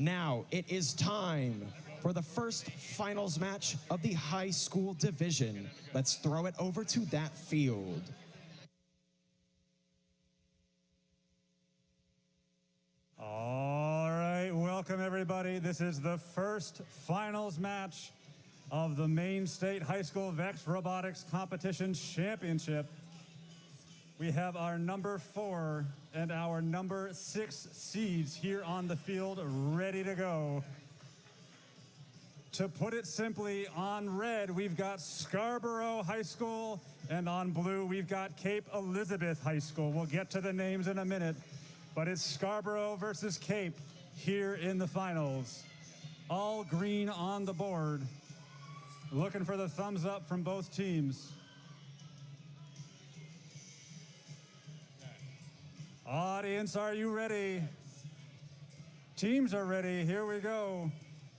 Now it is time for the first finals match of the high school division. Let's throw it over to that field. All right, welcome everybody. This is the first finals match of the Maine State High School VEX Robotics Competition Championship. We have our number 4 and our number 6 seeds here on the field ready to go. To put it simply, on red, we've got Scarborough High School, and on blue, we've got Cape Elizabeth High School. We'll get to the names in a minute, but it's Scarborough versus Cape here in the finals. All green on the board. Looking for the thumbs up from both teams. Audience, are you ready? Teams are ready. Here we go.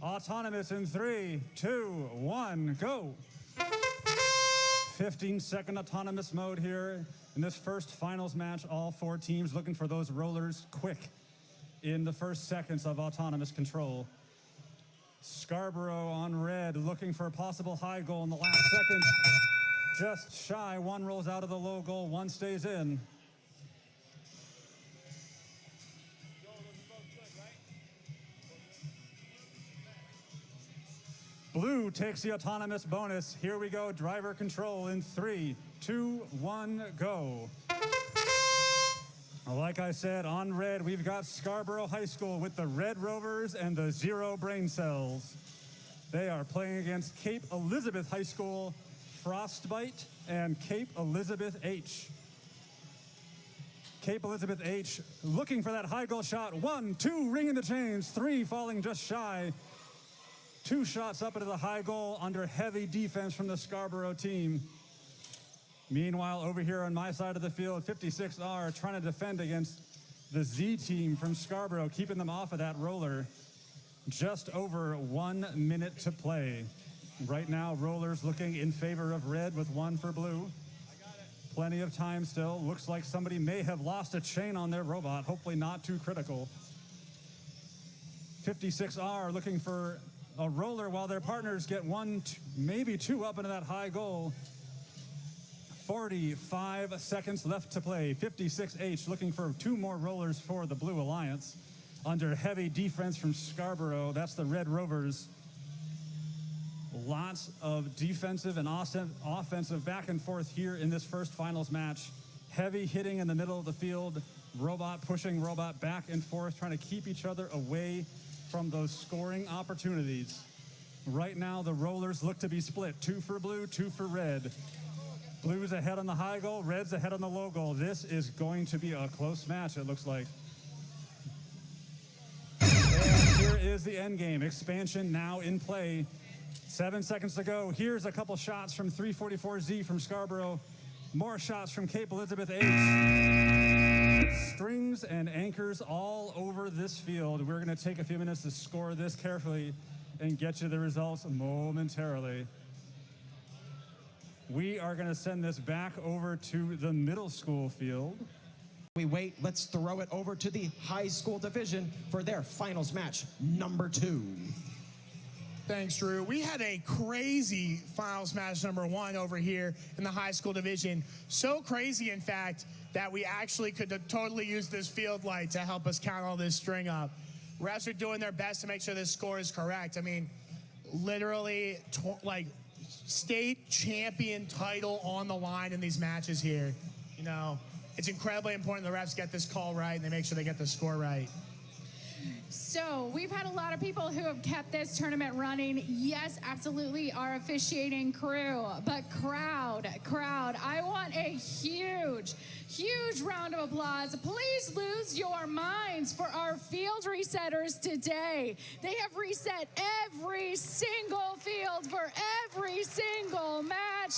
Autonomous in 3, 2, 1, go. 15-second autonomous mode here in this first finals match. All 4 teams looking for those rollers quick in the first seconds of autonomous control. Scarborough on red, looking for a possible high goal in the last seconds. Just shy, 1 rolls out of the low goal, 1 stays in. Blue takes the autonomous bonus. Here we go, driver control in 3, 2, 1, go. Like I said, on red, we've got Scarborough High School with the Red Rovers and the Zero Brain Cells. They are playing against Cape Elizabeth High School, Frostbite, and Cape Elizabeth H. Cape Elizabeth H looking for that high goal shot. 1, 2, ringing the chains. 3 falling just shy. 2 shots up into the high goal under heavy defense from the Scarborough team. Meanwhile, over here on my side of the field, 56R trying to defend against the Z team from Scarborough, keeping them off of that roller. Just over 1 minute to play. Right now, rollers looking in favor of red with 1 for blue. Plenty of time still. Looks like somebody may have lost a chain on their robot. Hopefully not too critical. 56R looking for a roller while their partners get 1, maybe 2 up into that high goal. 45 seconds left to play. 56H looking for 2 more rollers for the Blue Alliance. Under heavy defense from Scarborough, that's the Red Rovers. Lots of defensive and offensive back and forth here in this first finals match. Heavy hitting in the middle of the field. Robot pushing robot back and forth, trying to keep each other away from those scoring opportunities. Right now, the rollers look to be split. 2 for blue, 2 for red. Blue's ahead on the high goal, red's ahead on the low goal. This is going to be a close match, it looks like. And here is the end game. Expansion now in play. 7 seconds to go. Here's a couple shots from 344Z from Scarborough. More shots from Cape Elizabeth H. Strings and anchors all over this field. We're going to take a few minutes to score this carefully and get you the results momentarily. We are going to send this back over to the middle school field. We wait, let's throw it over to the high school division for their finals match, number 2. Thanks, Drew. We had a crazy finals match number 1 over here in the high school division. So crazy, in fact, that we actually could totally use this field light to help us count all this string up. Refs are doing their best to make sure this score is correct. I mean, literally, like, state champion title on the line in these matches here. You know, it's incredibly important the refs get this call right and they make sure they get the score right. So we've had a lot of people who have kept this tournament running. Yes, absolutely, our officiating crew, but crowd, I want a huge round of applause. Please lose your minds for our field resetters today. They have reset every single field for every single match.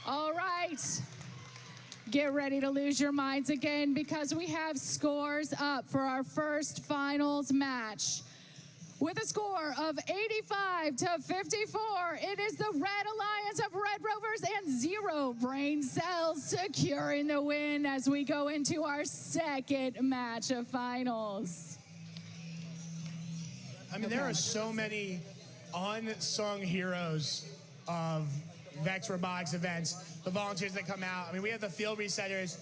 All right. Get ready to lose your minds again because we have scores up for our first finals match. With a score of 85 to 54, it is the Red Alliance of Red Rovers and Zero Brain Cells securing the win as we go into our second match of finals. I mean, there are so many unsung heroes of Vex Robotics events, the volunteers that come out. I mean, we have the field resetters,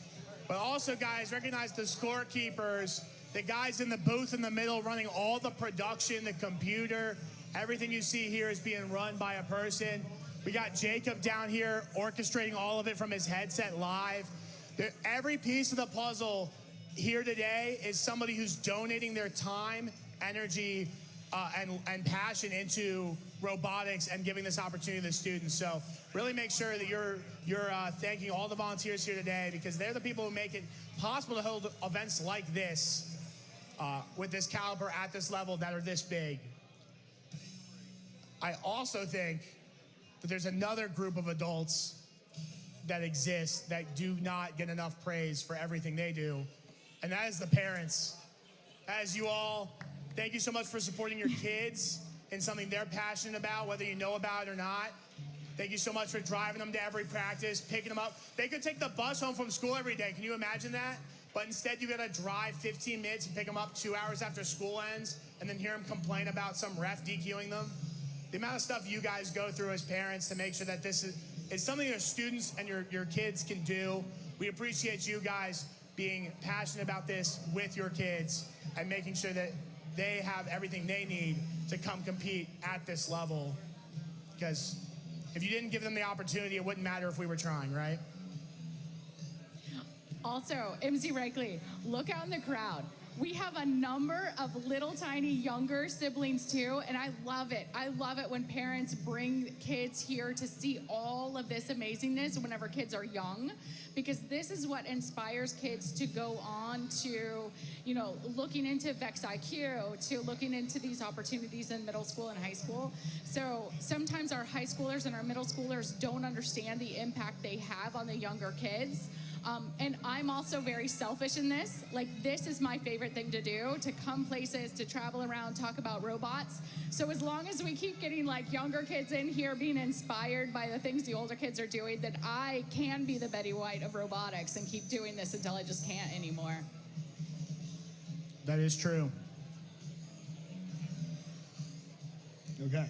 but also, guys, recognize the scorekeepers, the guys in the booth in the middle running all the production, the computer. Everything you see here is being run by a person. We got Jacob down here orchestrating all of it from his headset live. Every piece of the puzzle here today is somebody who's donating their time, energy, and passion into robotics and giving this opportunity to the students. So really make sure that you're thanking all the volunteers here today, because they're the people who make it possible to hold events like this with this caliber at this level that are this big. I also think that there's another group of adults that exists that do not get enough praise for everything they do, and that is the parents. As you all, thank you so much for supporting your kids in something they're passionate about, whether you know about it or not. Thank you so much for driving them to every practice, picking them up. They could take the bus home from school every day. Can you imagine that? But instead, you got to drive 15 minutes and pick them up 2 hours after school ends, and then hear them complain about some ref DQing them. The amount of stuff you guys go through as parents to make sure that this is something your students and your kids can do. We appreciate you guys being passionate about this with your kids and making sure that they have everything they need to come compete at this level. Because if you didn't give them the opportunity, it wouldn't matter if we were trying, right? Also, MC Reichley, look out in the crowd. We have a number of little tiny younger siblings too, and I love it. I love it when parents bring kids here to see all of this amazingness whenever kids are young, because this is what inspires kids to go on to, you know, looking into Vex IQ, to looking into these opportunities in middle school and high school. So sometimes our high schoolers and our middle schoolers don't understand the impact they have on the younger kids. And I'm also very selfish in this. Like, this is my favorite thing to do, to come places, to travel around, talk about robots. So as long as we keep getting like younger kids in here being inspired by the things the older kids are doing, then I can be the Betty White of robotics and keep doing this until I just can't anymore. That is true. Okay.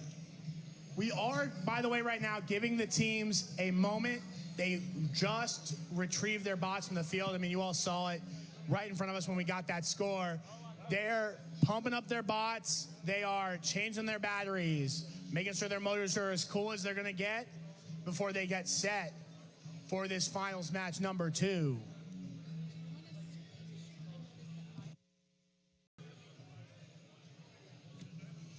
We are, by the way, right now giving the teams a moment. They just retrieved their bots from the field. I mean, you all saw it right in front of us when we got that score. They're pumping up their bots. They are changing their batteries, making sure their motors are as cool as they're going to get before they get set for this finals match number 2.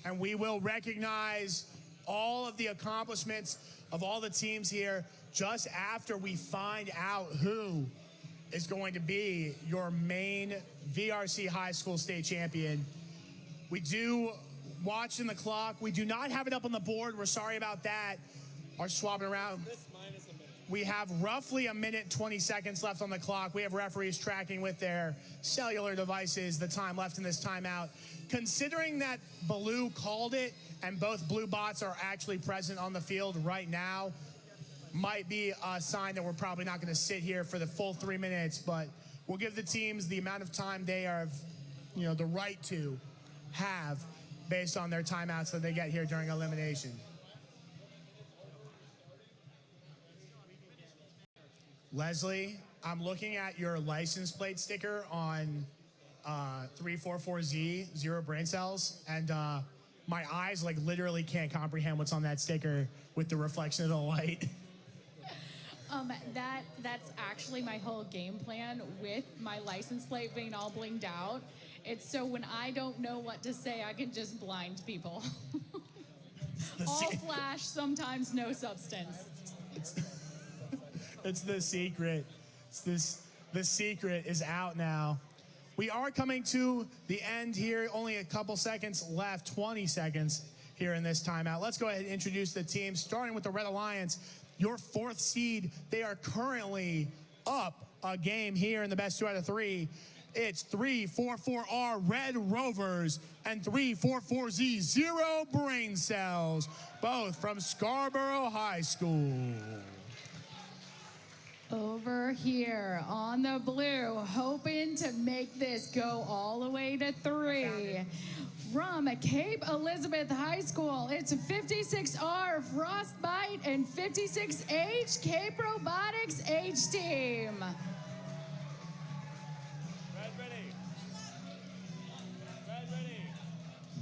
And we will recognize all of the accomplishments of all the teams here just after we find out who is going to be your Maine VRC High School State Champion. We do, watching the clock, we do not have it up on the board. We're sorry about that. Are swapping around. We have roughly 1 minute, 20 seconds left on the clock. We have referees tracking with their cellular devices the time left in this timeout. Considering that Blue called it and both blue bots are actually present on the field right now, might be a sign that we're probably not going to sit here for the full 3 minutes, but we'll give the teams the amount of time they are, you know, the right to have based on their timeouts that they get here during elimination. Leslie, I'm looking at your license plate sticker on 344Z, 0 brain cells, and my eyes like literally can't comprehend what's on that sticker with the reflection of the light. That's actually my whole game plan with my license plate being all blinged out. It's so when I don't know what to say, I can just blind people. All flash, sometimes no substance. It's the secret. The secret is out now. We are coming to the end here. Only a couple seconds left, 20 seconds here in this timeout. Let's go ahead and introduce the team, starting with the Red Alliance. Your 4th seed, they are currently up a game here in the best 2 out of 3. It's 344R Red Rovers and 344Z 0 Brain Cells, both from Scarborough High School. Over here on the blue, hoping to make this go all the way to 3. From Cape Elizabeth High School, it's 56R Frostbite and 56H Cape Robotics H Team.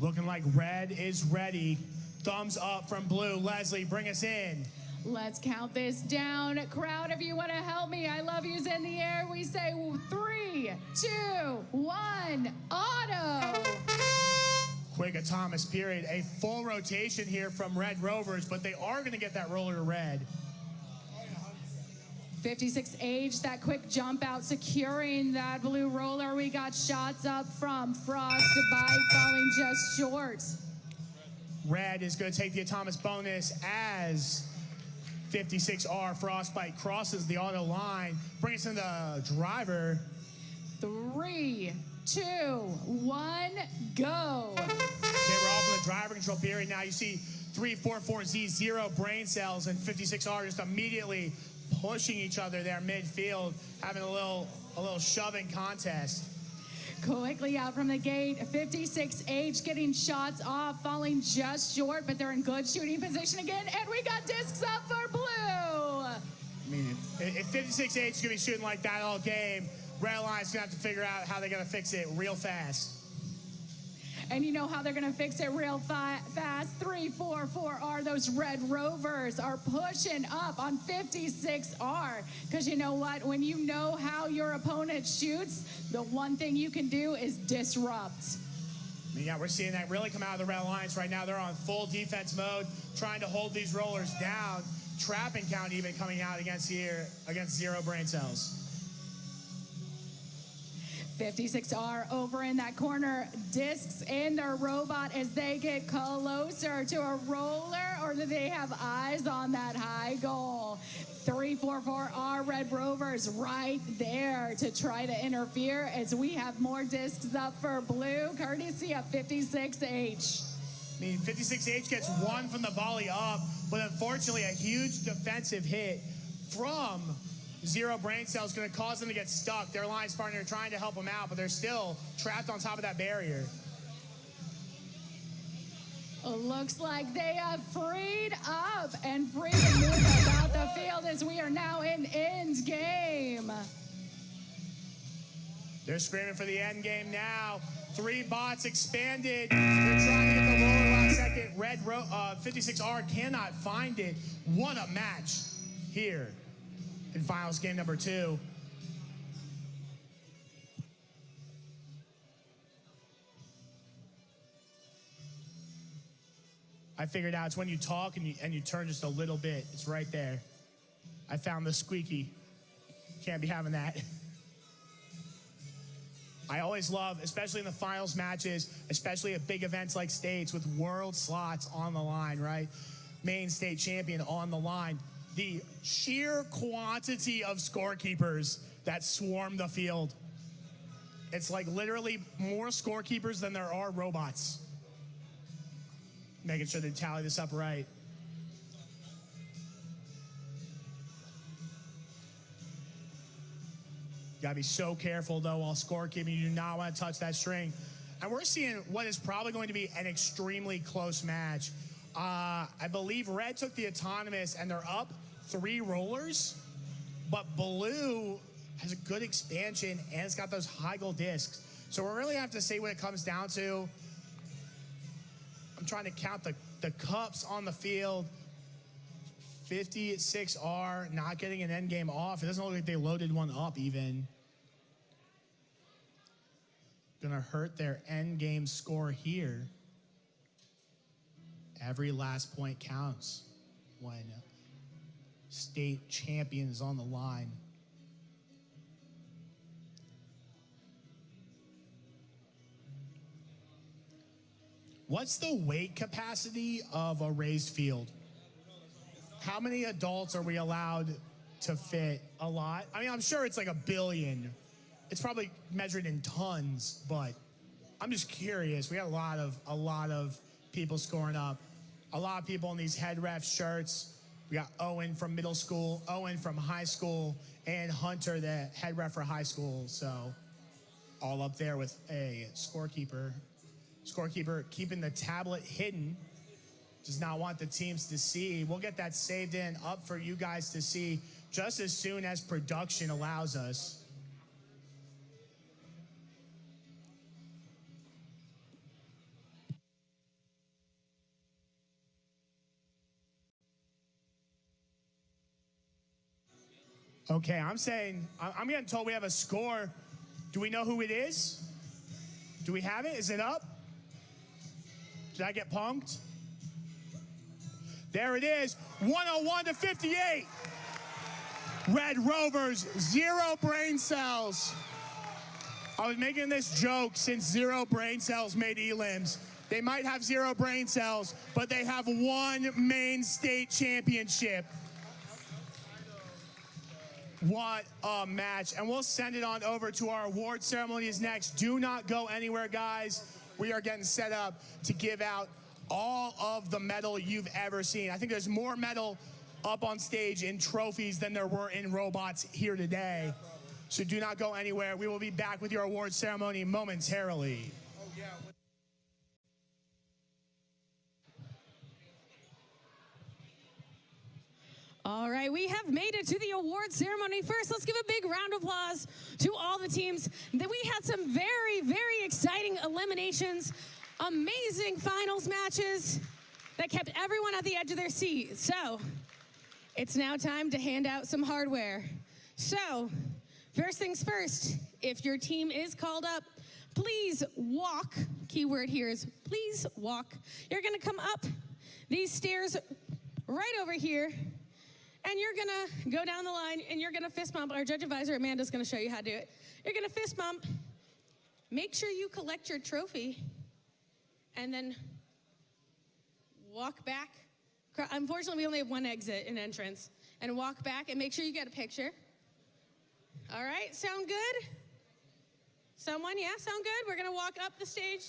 Looking like red is ready. Thumbs up from blue. Leslie, bring us in. Let's count this down. Crowd, if you want to help me, I love yous in the air. We say 3, 2, 1, auto. Quick Thomas period. A full rotation here from Red Rovers, but they are going to get that roller to red. 56H, that quick jump out, securing that blue roller. We got shots up from Frostbite, falling just short. Red is going to take the Thomas bonus as 56R Frostbite crosses the auto line. Brings in the driver. 3, 2, 1, go. Okay, we're off in the driver control period now. You see 344Z, 0 brain cells, and 56R just immediately pushing each other there midfield, having a little shoving contest. Quickly out from the gate, 56H getting shots off, falling just short, but they're in good shooting position again, and we got discs up for blue. I mean, if 56H is going to be shooting like that all game, Red Line's going to have to figure out how they're going to fix it real fast. And you know how they're going to fix it real fast. 344R, those Red Rovers are pushing up on 56R. Because you know what? When you know how your opponent shoots, the one thing you can do is disrupt. I mean, yeah, we're seeing that really come out of the Red Alliance right now. They're on full defense mode, trying to hold these rollers down. Trapping count even coming out against 0 brain cells. 56R over in that corner, discs in their robot as they get closer to a roller, or do they have eyes on that high goal? 344R Red Rovers right there to try to interfere as we have more discs up for blue, courtesy of 56H. I mean, 56H gets one from the volley up, but unfortunately a huge defensive hit from 0 brain cells is going to cause them to get stuck. Their alliance partner trying to help them out, but they're still trapped on top of that barrier. Looks like they have freed up and free to move about the field as we are now in end game. They're screaming for the end game now. 3 bots expanded. They're trying to get the roller last second. 56R cannot find it. What a match here in finals game number 2. I figured out it's when you talk and you turn just a little bit. It's right there. I found the squeaky. Can't be having that. I always love, especially in the finals matches, especially at big events like states with world slots on the line, right? Maine state champion on the line. The sheer quantity of scorekeepers that swarm the field. It's like literally more scorekeepers than there are robots. Making sure they tally this up right. Gotta be so careful though while scorekeeping. You do not want to touch that string. And we're seeing what is probably going to be an extremely close match. I believe Red took the autonomous and they're up 3 rollers, but Blue has a good expansion and it's got those high goal discs. So we really have to see what it comes down to. I'm trying to count the cups on the field. 56R not getting an end game off. It doesn't look like they loaded one up even. Gonna hurt their end game score here. Every last point counts when state champion is on the line. What's the weight capacity of a raised field? How many adults are we allowed to fit? A lot? I mean, I'm sure it's like 1 billion. It's probably measured in tons, but I'm just curious. We got a lot of people scoring up. A lot of people in these head ref shirts. We got Owen from middle school, Owen from high school, and Hunter, the head ref for high school. So all up there with a scorekeeper. Scorekeeper keeping the tablet hidden. Does not want the teams to see. We'll get that saved in up for you guys to see just as soon as production allows us. Okay, I'm getting told we have a score. Do we know who it is? Do we have it? Is it up? Did I get punked? There it is, 101 to 58. Red Rovers, 0 brain cells. I was making this joke since 0 brain cells made elims. They might have 0 brain cells, but they have 1 Maine state championship. What a match. And we'll send it on over to our award ceremonies next. Do not go anywhere, guys. We are getting set up to give out all of the metal you've ever seen. I think there's more metal up on stage in trophies than there were in robots here today. So do not go anywhere. We will be back with your award ceremony momentarily. All right, we have made it to the award ceremony. First, let's give a big round of applause to all the teams. Then we had some very, very exciting eliminations, amazing finals matches that kept everyone at the edge of their seat. So, it's now time to hand out some hardware. So, first things first, if your team is called up, please walk. Keyword here is please walk. You're gonna come up these stairs right over here, and you're gonna go down the line and you're gonna fist bump. Our judge advisor, Amanda's gonna show you how to do it. You're gonna fist bump. Make sure you collect your trophy and then walk back. Unfortunately, we only have one exit and entrance. And walk back and make sure you get a picture. All right, sound good? Someone, yeah, sound good? We're gonna walk up the stage.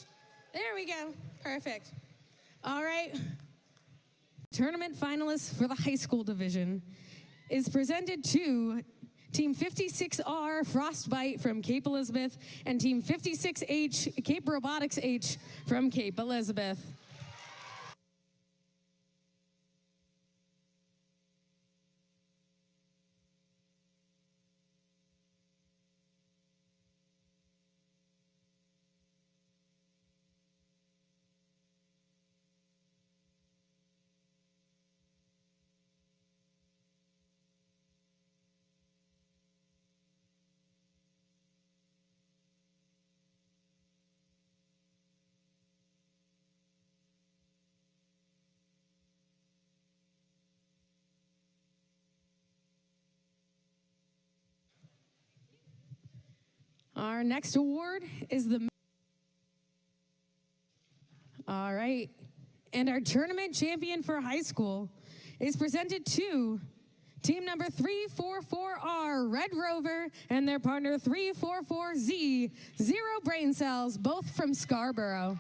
There we go, perfect. All right. Tournament finalists for the high school division is presented to Team 56R Frostbite from Cape Elizabeth and Team 56H Cape Robotics H from Cape Elizabeth. Our next award is the... All right. And our tournament champion for high school is presented to team number 344R, Red Rover, and their partner 344Z, 0 brain cells, both from Scarborough.